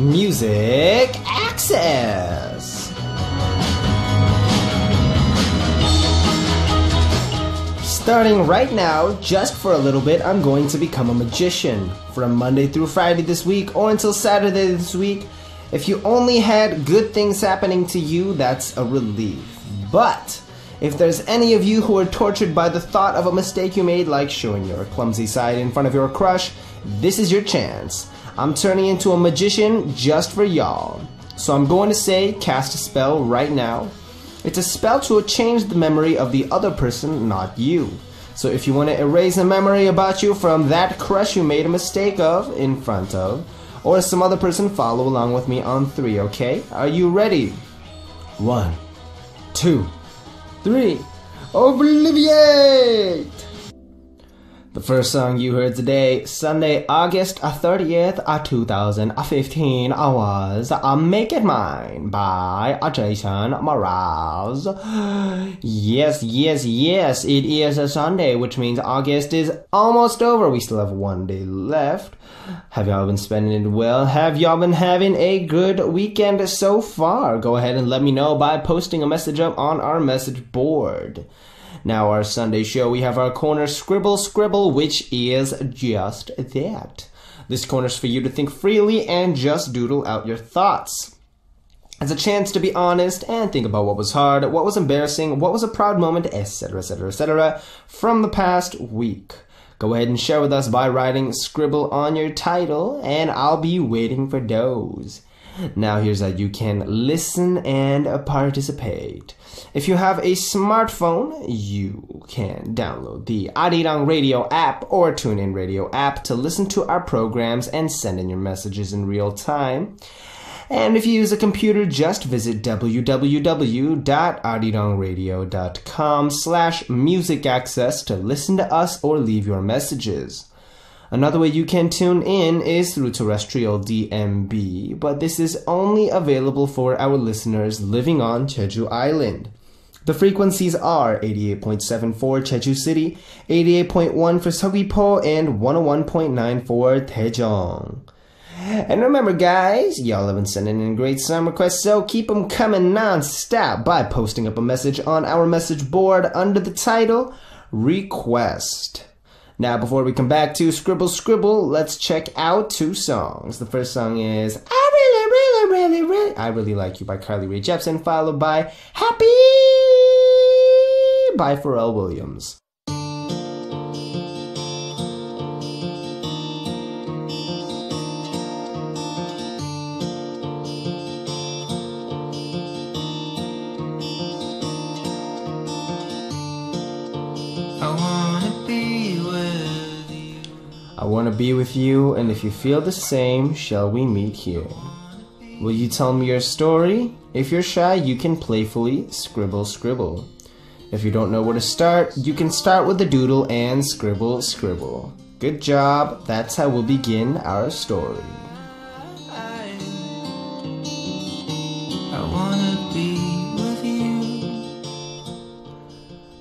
Music Access. Starting right now, just for a little bit, I'm going to become a magician. From Monday through Friday this week, or until Saturday this week. If you only had good things happening to you, that's a relief. But if there's any of you who are tortured by the thought of a mistake you made, like showing your clumsy side in front of your crush, this is your chance. I'm turning into a magician just for y'all. So I'm going to say, cast a spell right now. It's a spell to change the memory of the other person, not you. So if you want to erase a memory about you from that crush you made a mistake of, in front of, or some other person, follow along with me on 3, okay? Are you ready? 1, 2, 3. Obliviate! The first song you heard today, Sunday, August 30th, 2015, was Make It Mine by Jason Mraz. Yes, it is a Sunday, which means August is almost over. We still have 1 day left. Have y'all been spending it well? Have y'all been having a good weekend so far? Go ahead and let me know by posting a message up on our message board. Now, our Sunday show, we have our corner Scribble, which is just that. This corner's for you to think freely and just doodle out your thoughts. It's a chance to be honest and think about what was hard, what was embarrassing, what was a proud moment, etc., from the past week. Go ahead and share with us by writing Scribble on your title, and I'll be waiting for those. Now here's how you can listen and participate. If you have a smartphone, you can download the Arirang Radio app or TuneIn Radio app to listen to our programs and send in your messages in real time. And if you use a computer, just visit www.arirangradio.com/musicaccess to listen to us or leave your messages. Another way you can tune in is through terrestrial DMB, but this is only available for our listeners living on Jeju Island. The frequencies are 88.7 for Jeju City, 88.1 for Seogwipo, and 101.9 for Daejeong. And remember, guys, y'all have been sending in great song requests, so keep them coming non-stop by posting up a message on our message board under the title Request. Now, before we come back to Scribble, let's check out 2 songs. The first song is I Really Like You by Carly Rae Jepsen, followed by Happy by Pharrell Williams. I want to be with you, and if you feel the same, shall we meet here? Will you tell me your story? If you're shy, you can playfully scribble. If you don't know where to start, you can start with a doodle and scribble. Good job. That's how we'll begin our story. I wanna be with you.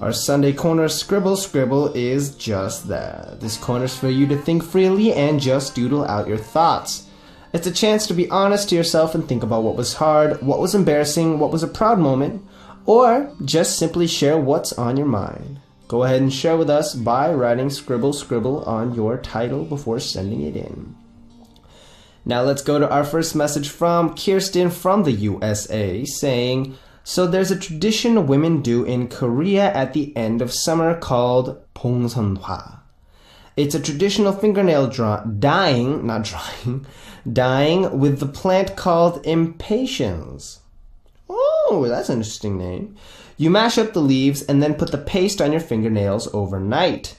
Our Sunday corner Scribble is just that. This corner's for you to think freely and just doodle out your thoughts. It's a chance to be honest to yourself and think about what was hard, what was embarrassing, what was a proud moment, or just simply share what's on your mind. Go ahead and share with us by writing Scribble on your title before sending it in. Now let's go to our first message from Kirsten from the USA saying, so there's a tradition women do in Korea at the end of summer called 봉선화. It's a traditional fingernail dyeing with the plant called impatiens. Oh, that's an interesting name. You mash up the leaves and then put the paste on your fingernails overnight.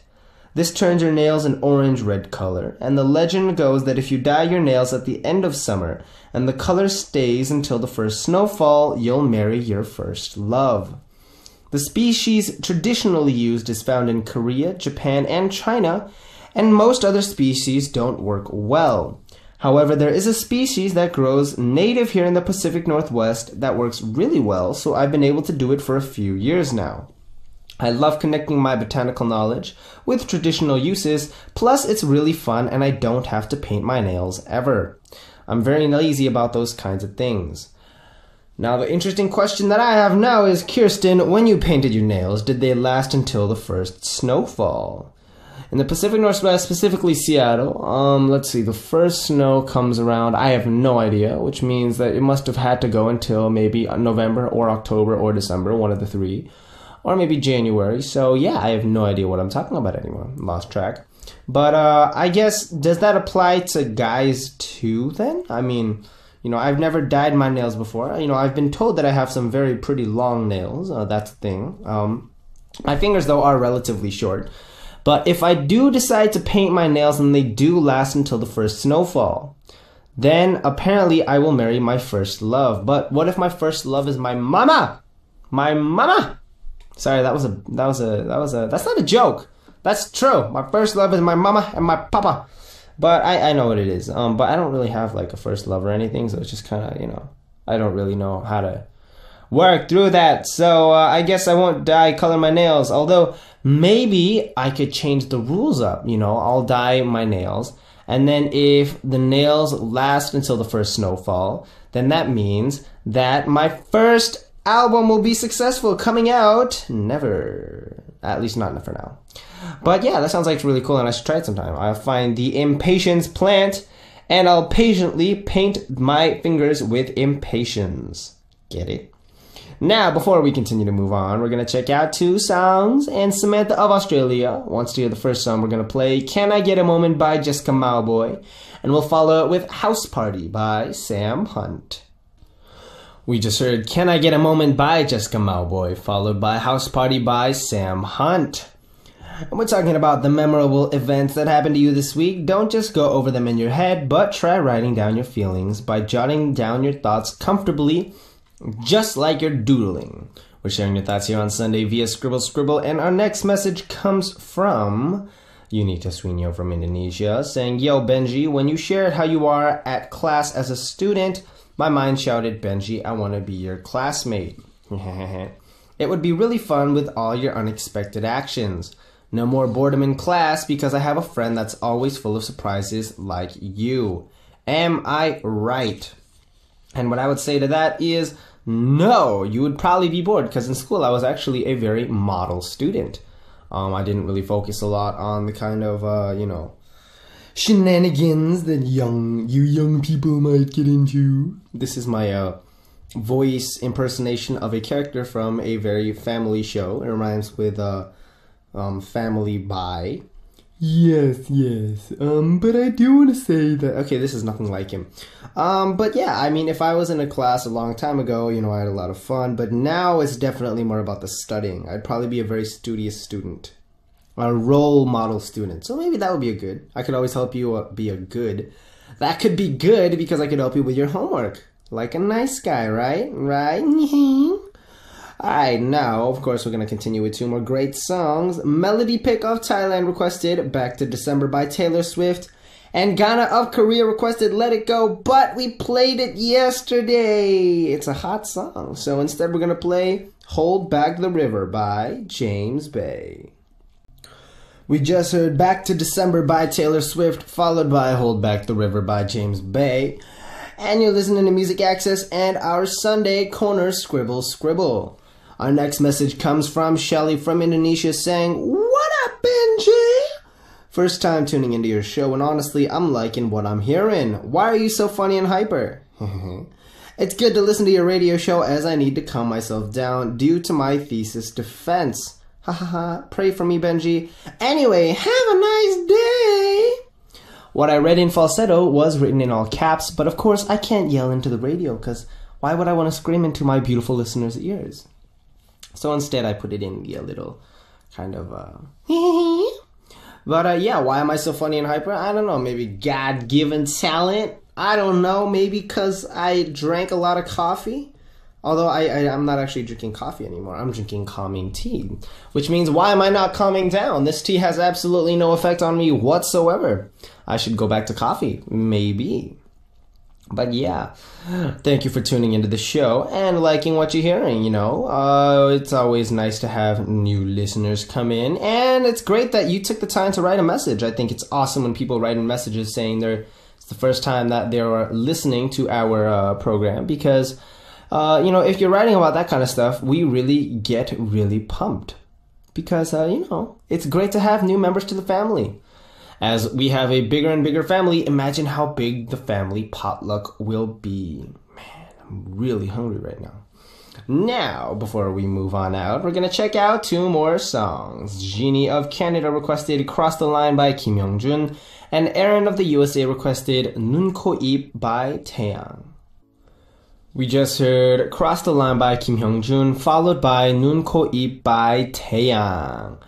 This turns your nails an orange-red color, and the legend goes that if you dye your nails at the end of summer and the color stays until the first snowfall, you'll marry your first love. The species traditionally used is found in Korea, Japan, and China, and most other species don't work well. However, there is a species that grows native here in the Pacific Northwest that works really well, so I've been able to do it for a few years now. I love connecting my botanical knowledge with traditional uses, plus it's really fun and I don't have to paint my nails ever. I'm very lazy about those kinds of things. Now, the interesting question that I have now is, Kirsten, when you painted your nails, did they last until the first snowfall? In the Pacific Northwest, specifically Seattle, let's see, the first snow comes around, I have no idea, which means that it must have had to go until maybe November or October or December, one of the three, or maybe January. So yeah, I have no idea what I'm talking about anymore. Lost track. But I guess, does that apply to guys too then? I mean, you know, I've never dyed my nails before. You know, I've been told that I have some very pretty long nails. That's the thing. My fingers, though, are relatively short. But if I do decide to paint my nails and they do last until the first snowfall, then apparently I will marry my first love. But what if my first love is my mama? My mama! Sorry, that's not a joke. That's true. My first love is my mama and my papa. But I know what it is. But I don't really have like a first love or anything, so it's just kind of, you know, I don't really know how to work through that. So I guess I won't color my nails. Although maybe I could change the rules up. You know, I'll dye my nails, and then if the nails last until the first snowfall, then that means that my first album will be successful, coming out never. At least not for now. But yeah, that sounds like really cool, and I should try it sometime. I'll find the impatience plant, and I'll patiently paint my fingers with impatience. Get it? Now, before we continue to move on, we're going to check out 2 songs, and Samantha of Australia wants to hear the first song. We're going to play Can I Get a Moment by Jessica Mauboy, and we'll follow it with House Party by Sam Hunt. We just heard Can I Get a Moment by Jessica Mauboy, followed by House Party by Sam Hunt. And we're talking about the memorable events that happened to you this week. Don't just go over them in your head, but try writing down your feelings by jotting down your thoughts comfortably, just like you're doodling. We're sharing your thoughts here on Sunday via Scribble Scribble, and our next message comes from Unita Sweenyo from Indonesia, saying, Yo, Benji, when you shared how you are at class as a student, my mind shouted, Benji, I want to be your classmate. It would be really fun with all your unexpected actions. No more boredom in class because I have a friend that's always full of surprises like you. Am I right? And what I would say to that is, no, you would probably be bored, because in school I was actually a very model student. I didn't really focus a lot on the kind of, you know, shenanigans that you young people might get into. This is my voice impersonation of a character from a very family show. It rhymes with Family By. Yes. But I do want to say that, okay, this is nothing like him. But yeah, I mean, if I was in a class a long time ago, you know, I had a lot of fun, but now it's definitely more about the studying. I'd probably be a very studious student, a role model student. So maybe that would be a good. I could always help you be a good. That could be good because I could help you with your homework. Like a nice guy, right? Alright, now, of course, we're going to continue with 2 more great songs. Melody Pick of Thailand requested Back to December by Taylor Swift. And Ghana of Korea requested Let It Go, but we played it yesterday. It's a hot song. So instead, we're going to play Hold Back the River by James Bay. We just heard Back to December by Taylor Swift, followed by Hold Back the River by James Bay. And you're listening to Music Access and our Sunday Corner Scribble Scribble. Our next message comes from Shelly from Indonesia saying, What up, Benji? First time tuning into your show, and honestly, I'm liking what I'm hearing. Why are you so funny and hyper? It's good to listen to your radio show as I need to calm myself down due to my thesis defense. Ha ha ha. Pray for me, Benji. Anyway, have a nice day. What I read in falsetto was written in all caps, but of course I can't yell into the radio because why would I want to scream into my beautiful listeners' ears? So instead I put it in the little kind of But yeah, why am I so funny and hyper? I don't know, maybe God-given talent? I don't know, maybe because I drank a lot of coffee? Although I'm not actually drinking coffee anymore. I'm drinking calming tea. Which means, why am I not calming down? This tea has absolutely no effect on me whatsoever. I should go back to coffee. Maybe. But yeah, thank you for tuning into the show and liking what you're hearing, you know. It's always nice to have new listeners come in. And it's great that you took the time to write a message. I think it's awesome when people write in messages saying they're It's the first time that they are listening to our program because, if you're writing about that kind of stuff, we really get really pumped because, it's great to have new members to the family. As we have a bigger and bigger family, imagine how big the family potluck will be. Man, I'm really hungry right now. Now, before we move on out, we're going to check out 2 more songs. Jeannie of Canada requested Cross the Line by Kim Hyung-jun, and Aaron of the USA requested Nun Ko Ip by Taeyang. We just heard Cross the Line by Kim Hyung-jun, followed by Nun Ko Ip by Taeyang.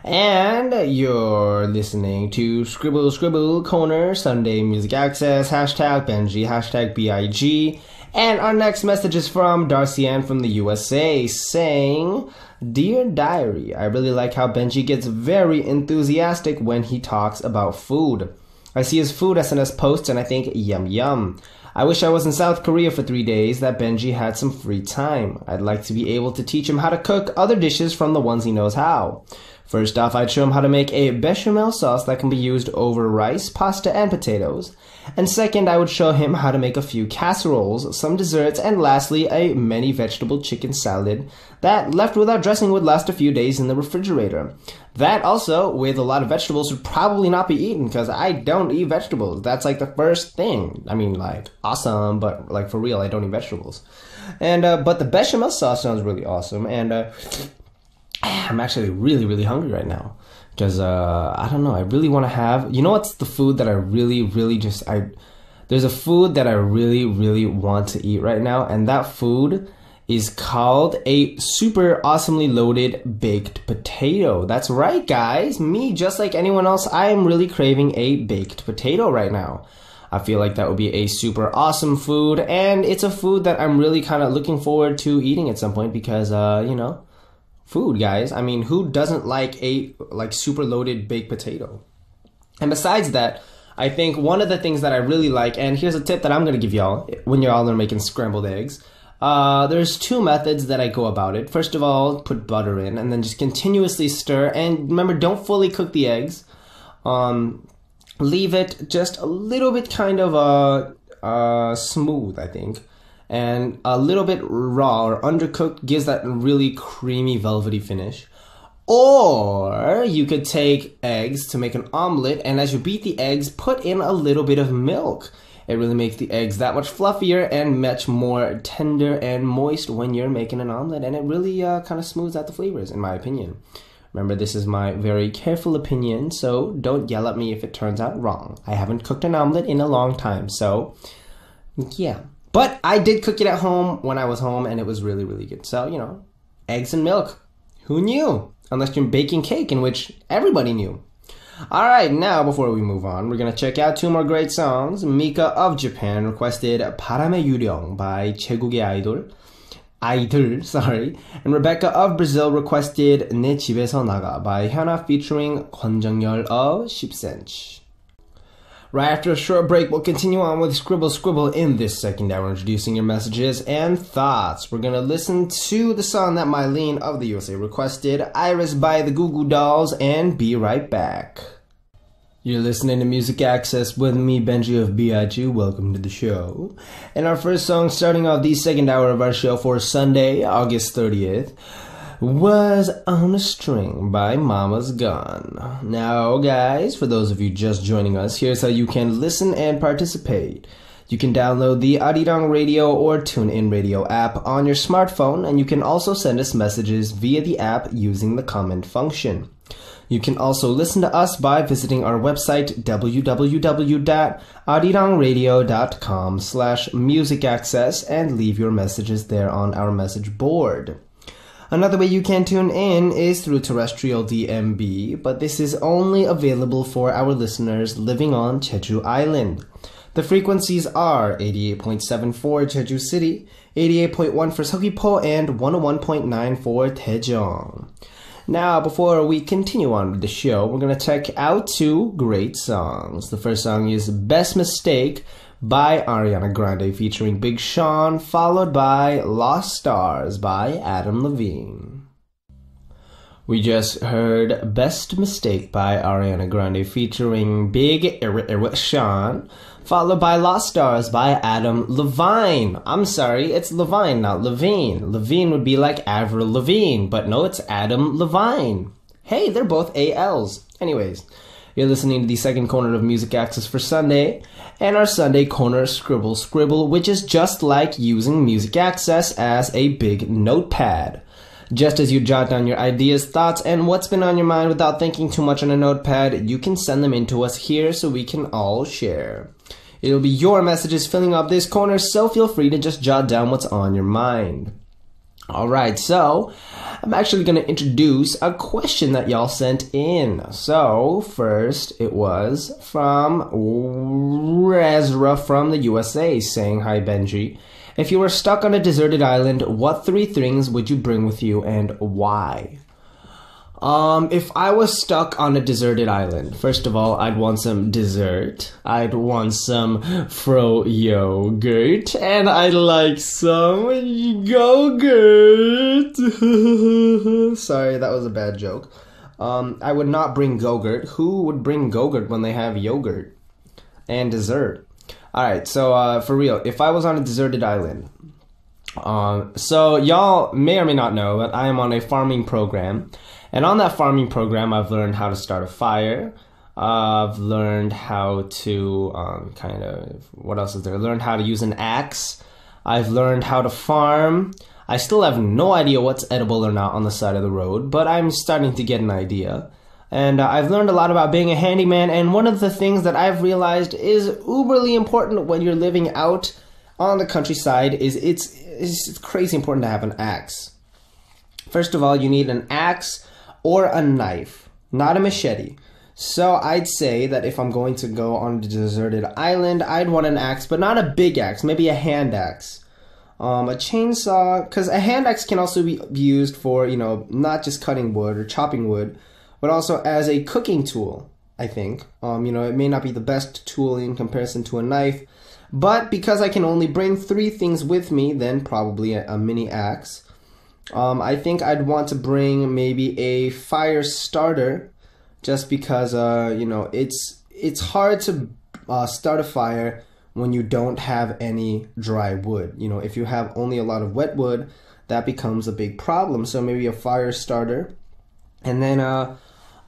And you're listening to Scribble Scribble Corner, Sunday Music Access, hashtag Benji, hashtag BIG. And our next message is from Darcy Ann from the USA saying, Dear Diary, I really like how Benji gets very enthusiastic when he talks about food. I see his food SNS posts and I think, yum yum. I wish I was in South Korea for 3 days, that Benji had some free time. I'd like to be able to teach him how to cook other dishes from the ones he knows how. First off, I'd show him how to make a bechamel sauce that can be used over rice, pasta, and potatoes. And second, I would show him how to make a few casseroles, some desserts, and lastly, a many vegetable chicken salad that, left without dressing, would last a few days in the refrigerator. That also, with a lot of vegetables, would probably not be eaten because I don't eat vegetables. That's like the first thing. I mean, like, awesome, but like for real, I don't eat vegetables. And, but the bechamel sauce sounds really awesome, and, I'm actually really, really hungry right now because, I don't know, I really want to have, what's the food that I really, really there's a food that I really, really want to eat right now, and that food is called a super awesomely loaded baked potato. That's right, guys. Me, just like anyone else, I am really craving a baked potato right now. I feel like that would be a super awesome food, and it's a food that I'm really kind of looking forward to eating at some point because, food, guys. I mean, who doesn't like a super loaded baked potato? And besides that, I think one of the things that I really like, and here's a tip that I'm going to give y'all when y'all are making scrambled eggs. There's 2 methods that I go about it. First of all, put butter in and then just continuously stir. And remember, don't fully cook the eggs. Leave it just a little bit kind of smooth, I think. And a little bit raw or undercooked gives that really creamy, velvety finish. Or you could take eggs to make an omelet, and as you beat the eggs, put in a little bit of milk. It really makes the eggs that much fluffier and much more tender and moist when you're making an omelet, and it really kind of smooths out the flavors, in my opinion. Remember, this is my very careful opinion, so don't yell at me if it turns out wrong. I haven't cooked an omelet in a long time, so yeah. But I did cook it at home when I was home, and it was really, really good. So, eggs and milk. Who knew? Unless you're baking cake, in which everybody knew. Alright, now before we move on, we're going to check out 2 more great songs. Mika of Japan requested 바람의 유령 by 제국의 아이들, and Rebecca of Brazil requested 내 집에서 나가 by Hyuna featuring 권정열 of 10cm. Right after a short break, we'll continue on with Scribble Scribble in this second hour, introducing your messages and thoughts. We're going to listen to the song that Mylene of the USA requested, Iris by the Goo Goo Dolls, and be right back. You're listening to Music Access with me, Benji of BIG. Welcome to the show. And our first song, starting off the second hour of our show for Sunday, August 30th, was On a String by Mama's Gun. Now, guys, for those of you just joining us, here's how you can listen and participate. You can download the Arirang Radio or TuneIn Radio app on your smartphone, and you can also send us messages via the app using the comment function. You can also listen to us by visiting our website, www.arirangradio.com/musicaccess, and leave your messages there on our message board. Another way you can tune in is through terrestrial DMB, but this is only available for our listeners living on Jeju Island. The frequencies are 88.7 for Jeju City, 88.1 for Seogwipo, and 101.9 for Daejeong. Now, before we continue on with the show, we're going to check out 2 great songs. The first song is Best Mistake by Ariana Grande featuring Big Sean, followed by Lost Stars by Adam Levine. We just heard Best Mistake by Ariana Grande featuring Big Sean, followed by Lost Stars by Adam Levine. I'm sorry, it's Levine, not Levine. Levine would be like Avril Lavigne, but no, it's Adam Levine. Hey, they're both ALs. Anyways, you're listening to the second corner of Music Access for Sunday, and our Sunday corner Scribble Scribble, which is just like using Music Access as a big notepad. Just as you jot down your ideas, thoughts, and what's been on your mind without thinking too much on a notepad, you can send them in to us here so we can all share. It'll be your messages filling up this corner, so feel free to just jot down what's on your mind. Alright, so I'm actually going to introduce a question that y'all sent in. So, first it was from Rezra from the USA saying, "Hi Benji. If you were stuck on a deserted island, what 3 things would you bring with you and why?" If I was stuck on a deserted island, first of all, I'd want some dessert. I'd want some fro yogurt, and I'd like some Go-Gurt. Sorry, that was a bad joke. I would not bring Go-Gurt. Who would bring Go-Gurt when they have yogurt and dessert? Alright, so for real, if I was on a deserted island, so y'all may or may not know that I am on a farming program, and on that farming program I've learned how to start a fire, I've learned how to what else is there? Learned how to use an axe, I've learned how to farm. I still have no idea what's edible or not on the side of the road, but I'm starting to get an idea. And I've learned a lot about being a handyman, and one of the things that I've realized is uberly important when you're living out on the countryside is it's crazy important to have an axe. First of all, you need an axe or a knife, not a machete. So I'd say that if I'm going to go on a deserted island, I'd want an axe, but not a big axe, maybe a hand axe. A chainsaw, because a hand axe can also be used for, not just cutting wood or chopping wood, but also as a cooking tool, I think. It may not be the best tool in comparison to a knife, but because I can only bring 3 things with me, then probably a mini axe. I think I'd want to bring maybe a fire starter, just because, it's hard to start a fire when you don't have any dry wood. If you have only a lot of wet wood, that becomes a big problem. So maybe a fire starter. And then,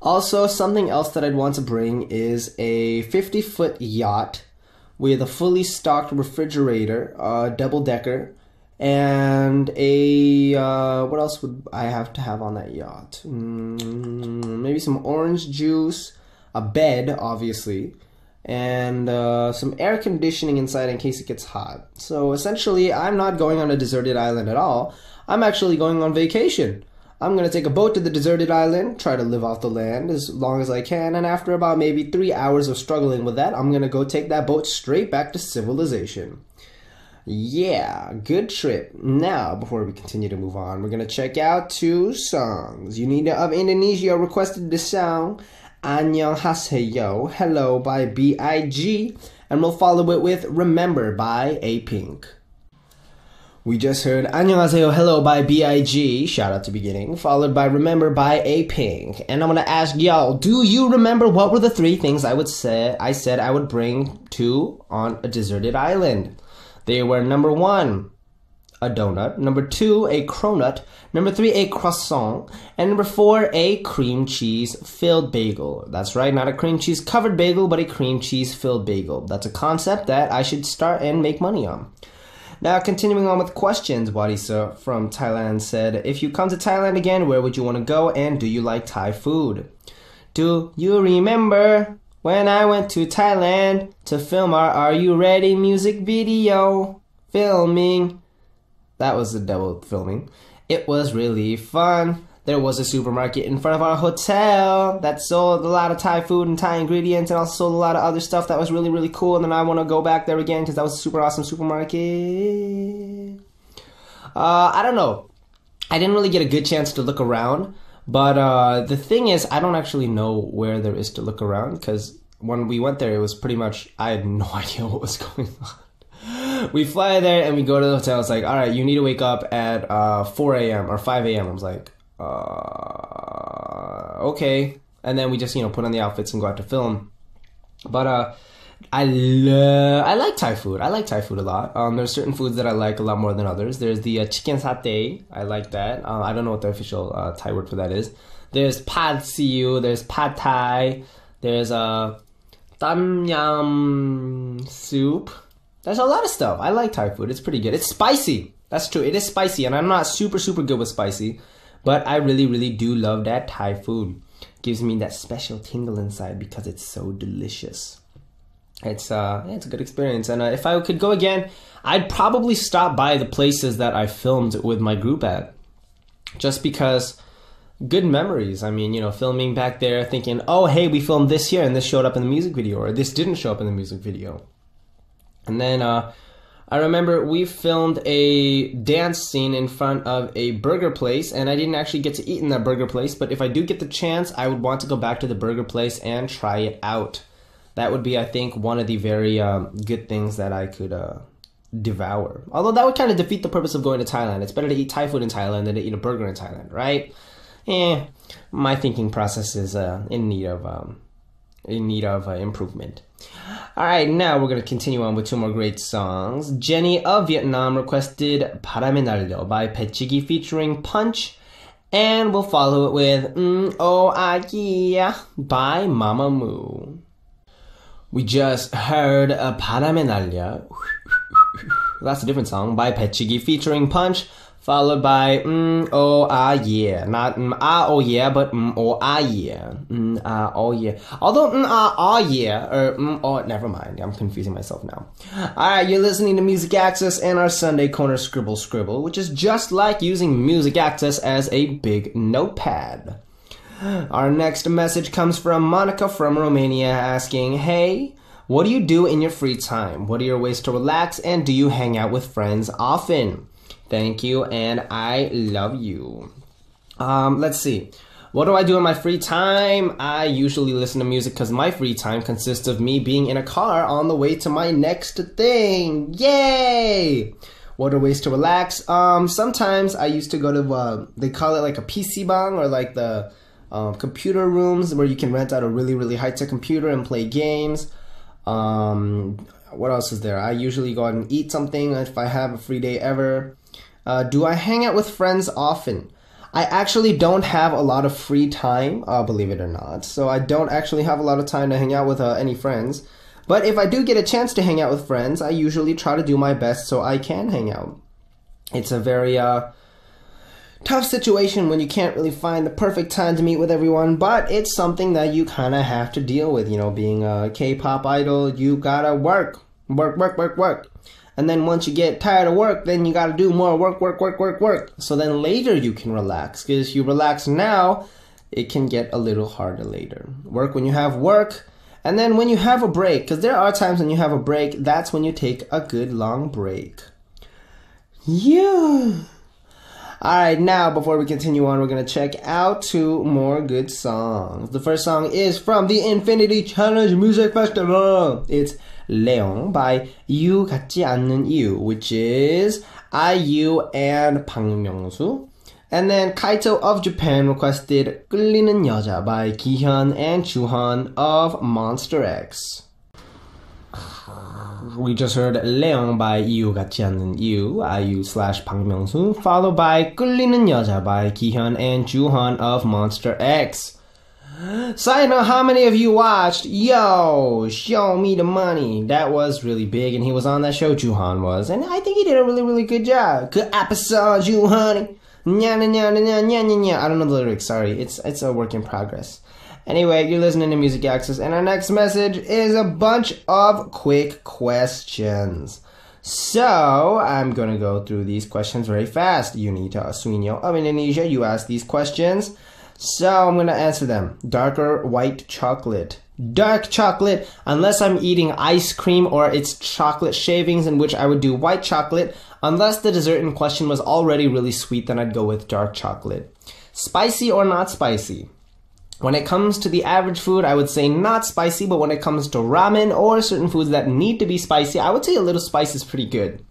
also, something else that I'd want to bring is a 50-foot yacht with a fully stocked refrigerator, double-decker, and a, what else would I have to have on that yacht? Maybe some orange juice, a bed, obviously, and some air conditioning inside in case it gets hot. So, essentially, I'm not going on a deserted island at all. I'm actually going on vacation. I'm going to take a boat to the deserted island, try to live off the land as long as I can, and after about maybe 3 hours of struggling with that, I'm going to go take that boat straight back to civilization. Yeah, good trip. Now, before we continue to move on, we're going to check out 2 songs. Unida of Indonesia requested the song Annyeonghaseyo, Hello by B.I.G., and we'll follow it with Remember by A-Pink. We just heard Annyeonghaseyo Hello by B.I.G., shout out to beginning, followed by Remember by A-Pink. And I'm gonna ask y'all, do you remember what were the 3 things I said I would bring to on a deserted island? They were number 1, a donut, number 2, a cronut, number 3, a croissant, and number 4, a cream cheese filled bagel. That's right, not a cream cheese covered bagel, but a cream cheese filled bagel. That's a concept that I should start and make money on. Now, continuing on with questions, Wadisa from Thailand said, if you come to Thailand again, where would you want to go, and do you like Thai food? Do you remember when I went to Thailand to film our Are You Ready music video? Filming. That was the double filming. It was really fun. There was a supermarket in front of our hotel that sold a lot of Thai food and Thai ingredients, and also sold a lot of other stuff that was really, really cool. And then I want to go back there again because that was a super awesome supermarket. I don't know. I didn't really get a good chance to look around. But the thing is, I don't actually know where there is to look around because when we went there, it was pretty much, I had no idea what was going on. We fly there and we go to the hotel. It's like, all right, you need to wake up at 4 a.m. or 5 a.m. I was like, okay. And then we just, put on the outfits and go out to film. But I like Thai food. I like Thai food a lot. There's certain foods that I like a lot more than others. There's the chicken satay. I like that. I don't know what the official Thai word for that is. There's pad siu. There's pad thai. There's tam yam soup. There's a lot of stuff. I like Thai food. It's pretty good. It's spicy. That's true. It is spicy, and I'm not super good with spicy, but I really do love that Thai food. Gives me that special tingle inside because it's so delicious. It's a good experience, and if I could go again, I'd probably stop by the places that I filmed with my group at, just because good memories. I mean, filming back there, thinking, oh hey, we filmed this here, and this showed up in the music video, or this didn't show up in the music video. And then I remember we filmed a dance scene in front of a burger place, and I didn't actually get to eat in that burger place, but if I do get the chance, I would want to go back to the burger place and try it out. That would be, I think, one of the very good things that I could devour. Although that would kind of defeat the purpose of going to Thailand. It's better to eat Thai food in Thailand than to eat a burger in Thailand, right? My thinking process is in need of improvement. Alright, now we're going to continue on with two more great songs. Jenny of Vietnam requested 바람에 날려 by 배치기 featuring Punch. And we'll follow it with Oh Ah Yeah by Mamamoo. We just heard 바람에 날려. That's a different song by 배치기 featuring Punch. Followed by oh ah yeah, not ah oh yeah, but oh ah yeah, ah oh yeah. Although ah oh yeah or oh never mind, I'm confusing myself now. All right, you're listening to Music Access and our Sunday Corner Scribble, which is just like using Music Access as a big notepad. Our next message comes from Monica from Romania asking, "Hey, what do you do in your free time? What are your ways to relax? And do you hang out with friends often?" Thank you, and I love you. Let's see. What do I do in my free time? I usually listen to music because my free time consists of me being in a car on the way to my next thing. Yay! What are ways to relax? Sometimes I used to go to, they call it like a PC bang, or like the computer rooms where you can rent out a really high-tech computer and play games. What else is there? I usually go out and eat something if I have a free day ever. Do I hang out with friends often? I actually don't have a lot of free time, believe it or not. So I don't actually have a lot of time to hang out with any friends. But if I do get a chance to hang out with friends, I usually try to do my best so I can hang out. It's a very tough situation when you can't really find the perfect time to meet with everyone, but it's something that you kind of have to deal with. Being a K-pop idol, you gotta work. And then once you get tired of work, then you gotta do more work. So then later you can relax. Because if you relax now, it can get a little harder later. Work when you have work. And then when you have a break, because there are times when you have a break, that's when you take a good long break. Yeah. Alright, now before we continue on, we're going to check out two more good songs. The first song is from the Infinity Challenge Music Festival. It's Leon by You 같지 않는 You, which is IU and Bang Myung-soo. And then Kaito of Japan requested 끌리는 여자 by Gihyun and Juhan of Monster X. We just heard Leon by You 같지 않는 You, IU/Bang Myung-soo, followed by 끌리는 여자 by Gihyun and Juhan of Monster X. So I know how many of you watched Yo, Show Me the Money. That was really big, and he was on that show, Juhan was, and I think he did a really good job. Good episode, Juhan. Nya nya nya nya nya nya nya. I don't know the lyrics, sorry. It's a work in progress. Anyway, you're listening to Music Access, and our next message is a bunch of quick questions. So, I'm gonna go through these questions very fast. Unita Asuinyo of Indonesia, you asked these questions. So, I'm gonna answer them. Dark or white chocolate? Dark chocolate, unless I'm eating ice cream or it's chocolate shavings, in which I would do white chocolate. Unless the dessert in question was already really sweet, then I'd go with dark chocolate. Spicy or not spicy? When it comes to the average food, I would say not spicy, but when it comes to ramen or certain foods that need to be spicy, I would say a little spice is pretty good.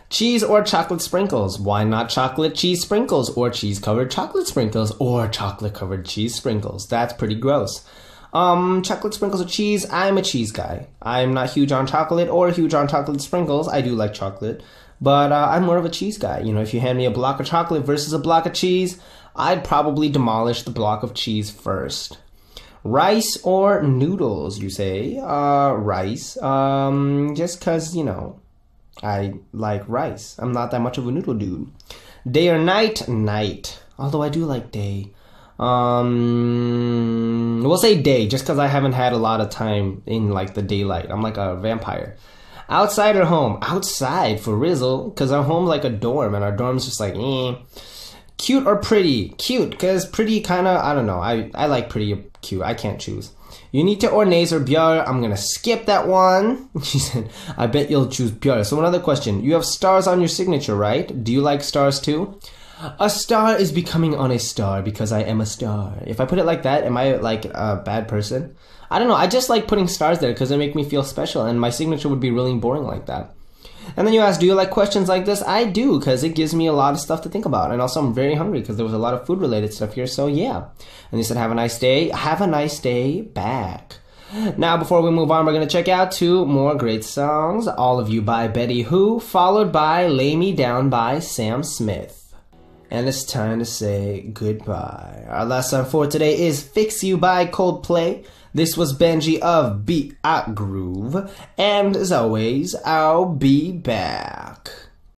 Cheese or chocolate sprinkles? Why not chocolate cheese sprinkles or cheese covered chocolate sprinkles or chocolate covered cheese sprinkles? That's pretty gross. Chocolate sprinkles or cheese? I'm a cheese guy. I'm not huge on chocolate or huge on chocolate sprinkles. I do like chocolate, but I'm more of a cheese guy. You know, if you hand me a block of chocolate versus a block of cheese, I'd probably demolish the block of cheese first. Rice or noodles, you say? Rice. Just cause, you know, I like rice. I'm not that much of a noodle dude. Day or night? Night. Although I do like day. We'll say day, just cause I haven't had a lot of time in like the daylight. I'm like a vampire. Outside or home? Outside for Rizzle, cause I'm home like a dorm, and our dorm's just like, eh. Cute or pretty? Cute, cause pretty kinda, I don't know. I like pretty or cute. I can't choose. Unite or nays or bjar? I'm gonna skip that one. She said, I bet you'll choose bjar. So another question. You have stars on your signature, right? Do you like stars too? A star is becoming on a star because I am a star. If I put it like that, am I like a bad person? I don't know. I just like putting stars there because they make me feel special, and my signature would be really boring like that. And then you ask, do you like questions like this? I do, because it gives me a lot of stuff to think about. And also I'm very hungry because there was a lot of food related stuff here, so yeah. And they said, have a nice day. Have a nice day back. Now, before we move on, we're going to check out 2 more great songs. All of You by Betty Who, followed by Lay Me Down by Sam Smith. And it's time to say goodbye. Our last song for today is Fix You by Coldplay. This was Benji of Beat at Groove. And as always, I'll be back.